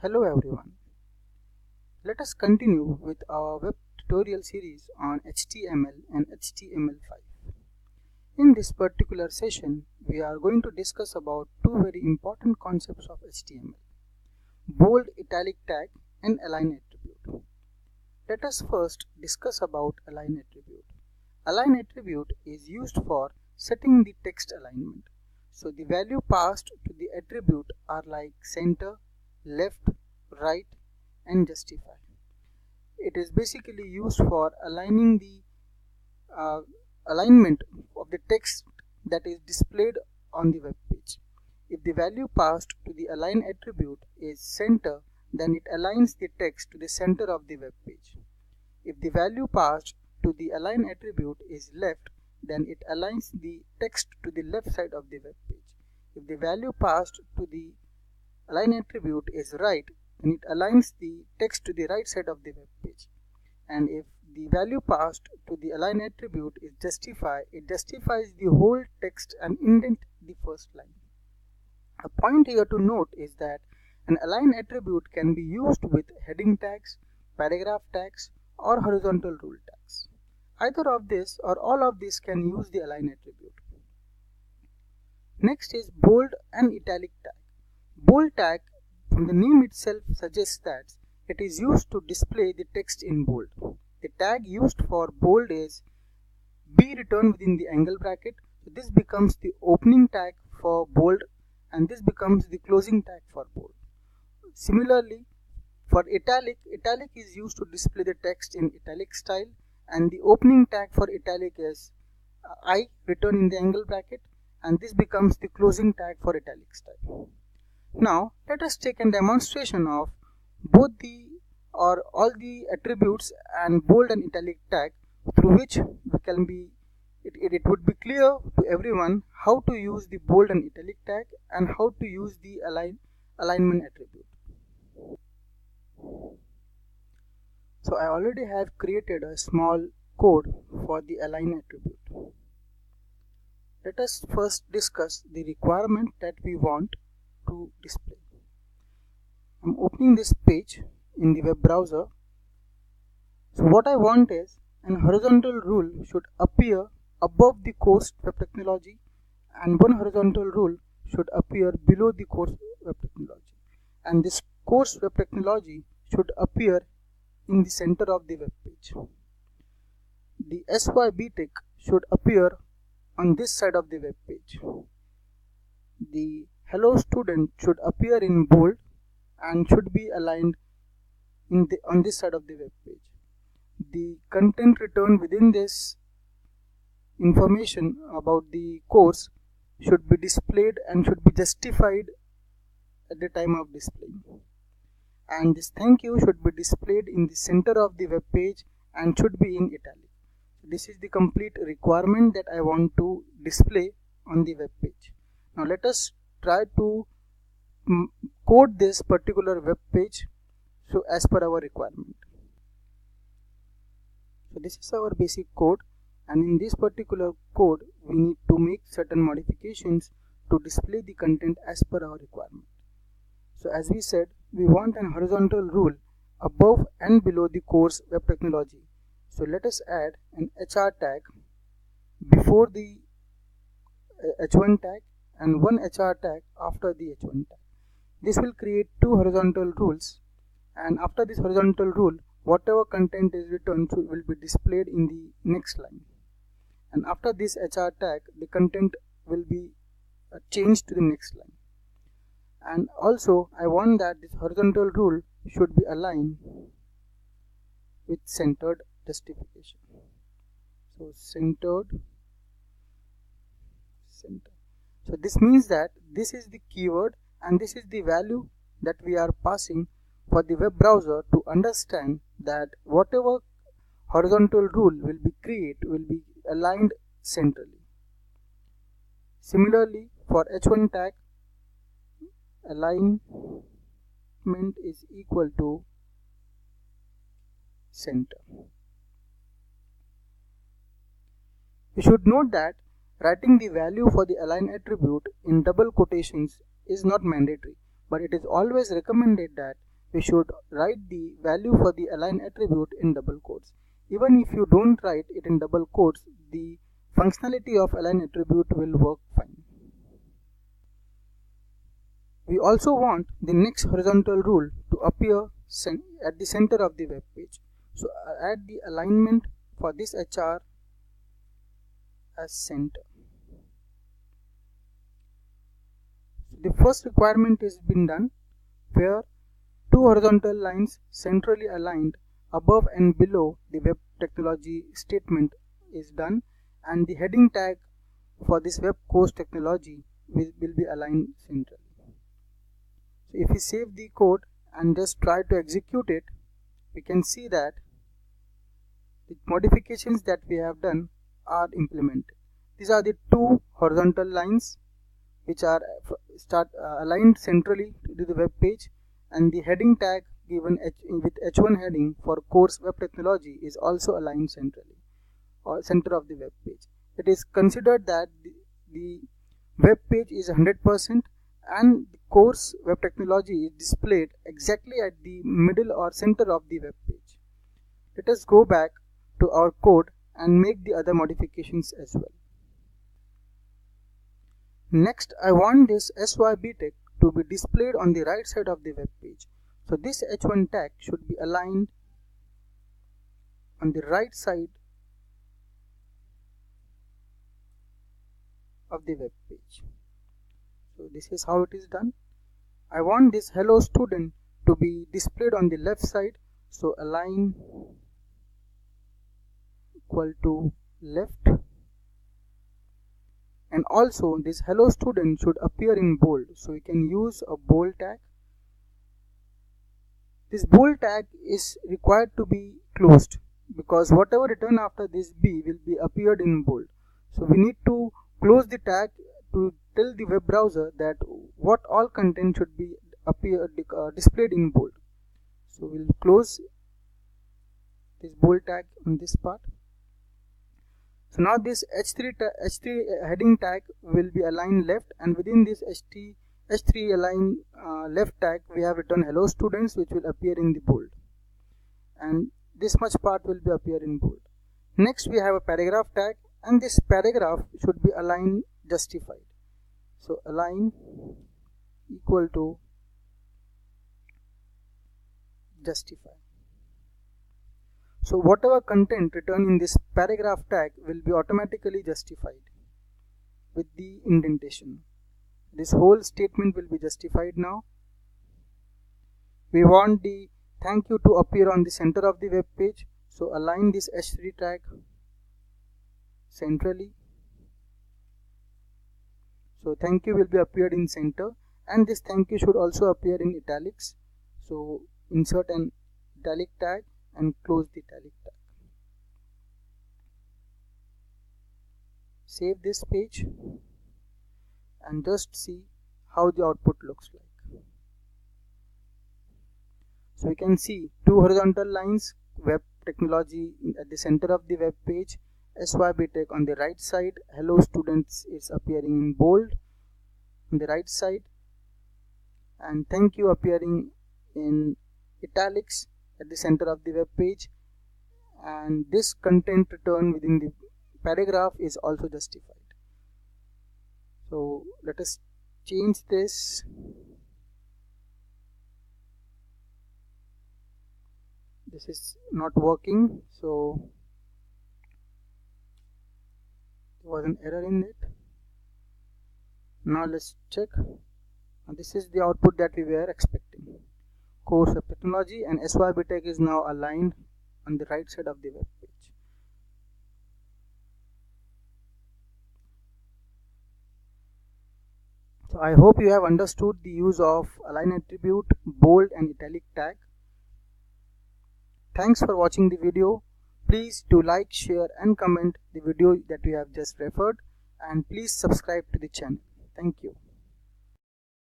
Hello everyone. Let us continue with our web tutorial series on HTML and HTML5. In this particular session, we are going to discuss about two very important concepts of HTML: bold italic tag and align attribute. Let us first discuss about align attribute. Align attribute is used for setting the text alignment. So the value passed to the attribute are like center, left, right, and justify. It is basically used for aligning the alignment of the text that is displayed on the web page. If the value passed to the align attribute is center, then it aligns the text to the center of the web page. If the value passed to the align attribute is left, then it aligns the text to the left side of the web page. If the value passed to the align attribute is right, then it aligns the text to the right side of the web page. And if the value passed to the align attribute is justify, it justifies the whole text and indent the first line. A point here to note is that an align attribute can be used with heading tags, paragraph tags, or horizontal rule tags. Either of this or all of this can use the align attribute. Next is bold and italic tag. Bold tag, from the name itself, suggests that it is used to display the text in bold. The tag used for bold is B written within the angle bracket. So this becomes the opening tag for bold, and this becomes the closing tag for bold. Similarly, for italic, italic is used to display the text in italic style, and the opening tag for italic is I written in the angle bracket, and this becomes the closing tag for italic style. Now let us take a demonstration of both the or all the attributes and bold and italic tag, through which we can be it would be clear to everyone how to use the bold and italic tag and how to use the alignment attribute. So I already have created a small code for the align attribute. Let us first discuss the requirement that we want to display. I'm opening this page in the web browser. So what I want is an horizontal rule should appear above the course web technology, and one horizontal rule should appear below the course web technology, and this course web technology should appear in the center of the web page. The SYB tick should appear on this side of the web page. The hello student should appear in bold and should be aligned on this side of the web page. The content returned within this information about the course should be displayed and should be justified at the time of displaying. And this thank you should be displayed in the center of the web page and should be in italic. This is the complete requirement that I want to display on the web page. Now let us try to code this particular web page so as per our requirement. So this is our basic code, and in this particular code we need to make certain modifications to display the content as per our requirement. So as we said, we want an horizontal rule above and below the course web technology. So let us add an HR tag before the H1 tag and one HR tag after the H1 tag. This will create two horizontal rules, and after this horizontal rule, whatever content is written will be displayed in the next line, and after this HR tag the content will be changed to the next line. And also I want that this horizontal rule should be aligned with centered justification. So center. So this means that this is the keyword and this is the value that we are passing for the web browser to understand that whatever horizontal rule will be aligned centrally. Similarly, for H1 tag, alignment is equal to center. You should note that writing the value for the align attribute in double quotations is not mandatory, but it is always recommended that we should write the value for the align attribute in double quotes. Even if you don't write it in double quotes, the functionality of align attribute will work fine. We also want the next horizontal rule to appear at the center of the web page. So add the alignment for this HR as center. The first requirement is been done, where two horizontal lines centrally aligned above and below the web technology statement is done, and the heading tag for this web course technology will be aligned centrally. So if we save the code and just try to execute it, we can see that the modifications that we have done are implemented. These are the two horizontal lines which are aligned centrally to the web page, and the heading tag given with H1 heading for course web technology is also aligned centrally or center of the web page. It is considered that the web page is 100% and the course web technology is displayed exactly at the middle or center of the web page. Let us go back to our code and make the other modifications as well. Next, I want this SYBTech to be displayed on the right side of the web page. So this H1 tag should be aligned on the right side of the web page. So this is how it is done. I want this hello student to be displayed on the left side. So align equal to left. And also this hello student should appear in bold, so we can use a bold tag. This bold tag is required to be closed because whatever written after this B will be appeared in bold. So we need to close the tag to tell the web browser that what all content should be displayed in bold. So we'll close this bold tag on this part. So now this H3 heading tag will be aligned left, and within this H3 align left tag we have written hello students, which will appear in the bold, and this much part will be appear in bold. Next we have a paragraph tag, and this paragraph should be aligned justified. So align equal to justify. So whatever content written in this paragraph tag will be automatically justified with the indentation. This whole statement will be justified now. We want the thank you to appear on the center of the web page. So align this H3 tag centrally. So thank you will be appeared in center, and this thank you should also appear in italics. So insert an italic tag and close the italic tag. Save this page and just see how the output looks like. So you can see two horizontal lines, web technology at the center of the web page, SYBTech on the right side, hello students is appearing in bold on the right side, and thank you appearing in italics at the center of the web page, and this content returned within the paragraph is also justified. So let us change this. This is not working, so there was an error in it. Now let's check. This is the output that we were expecting. Course of technology and SYBTech is now aligned on the right side of the web page. So I hope you have understood the use of align attribute, bold and italic tag. Thanks for watching the video. Please do like, share and comment the video that we have just referred, and please subscribe to the channel. Thank you.